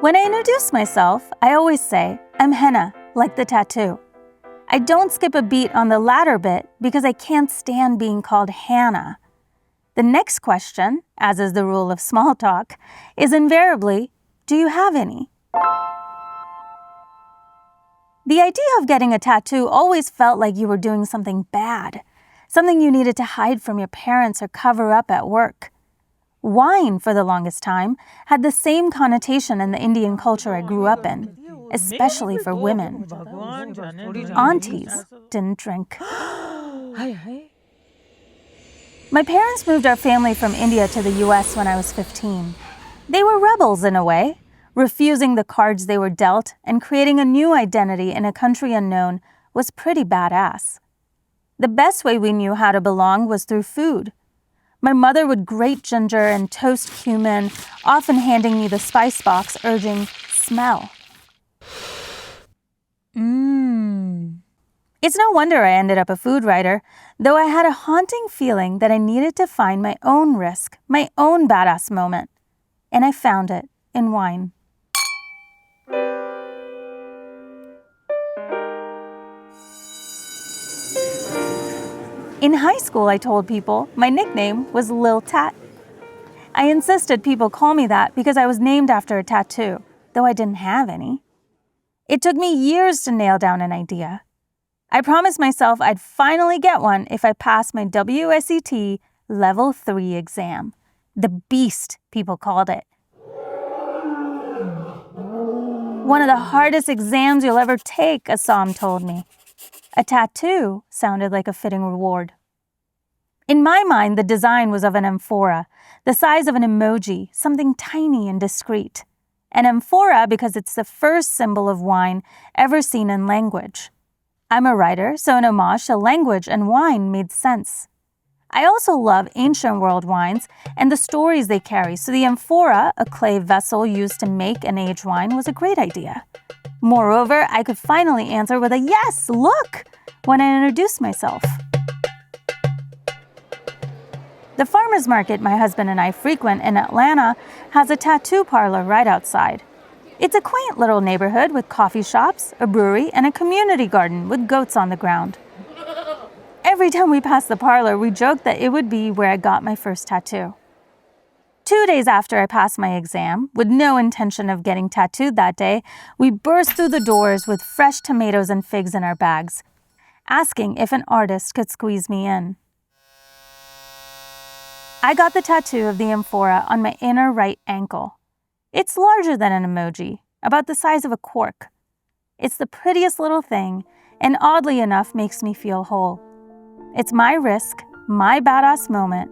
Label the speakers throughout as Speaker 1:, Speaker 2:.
Speaker 1: When I introduce myself, I always say, I'm Henna, like the tattoo. I don't skip a beat on the latter bit because I can't stand being called Hannah. The next question, as is the rule of small talk, is invariably, do you have any? The idea of getting a tattoo always felt like you were doing something bad, something you needed to hide from your parents or cover up at work. Wine, for the longest time, had the same connotation in the Indian culture I grew up in, especially for women. Aunties didn't drink. My parents moved our family from India to the US when I was 15. They were rebels in a way, refusing the cards they were dealt and creating a new identity in a country unknown was pretty badass. The best way we knew how to belong was through food. My mother would grate ginger and toast cumin, often handing me the spice box, urging, smell. It's no wonder I ended up a food writer, though I had a haunting feeling that I needed to find my own risk, my own badass moment. And I found it in wine. In high school, I told people my nickname was Lil Tat. I insisted people call me that because I was named after a tattoo, though I didn't have any. It took me years to nail down an idea. I promised myself I'd finally get one if I passed my WSET Level 3 exam. The beast, people called it. One of the hardest exams you'll ever take, a som told me. A tattoo sounded like a fitting reward. In my mind, the design was of an amphora, the size of an emoji, something tiny and discreet. An amphora because it's the first symbol of wine ever seen in language. I'm a writer, so an homage to language and wine made sense. I also love ancient world wines and the stories they carry, so the amphora, a clay vessel used to make and age wine, was a great idea. Moreover, I could finally answer with a yes, look, when I introduced myself. The farmer's market my husband and I frequent in Atlanta has a tattoo parlor right outside. It's a quaint little neighborhood with coffee shops, a brewery, and a community garden with goats on the ground. Every time we pass the parlor, we joke that it would be where I got my first tattoo. 2 days after I passed my exam, with no intention of getting tattooed that day, we burst through the doors with fresh tomatoes and figs in our bags, asking if an artist could squeeze me in. I got the tattoo of the amphora on my inner right ankle. It's larger than an emoji, about the size of a cork. It's the prettiest little thing, and oddly enough makes me feel whole. It's my risk, my badass moment,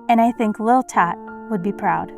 Speaker 1: and I think Lil Tat would be proud.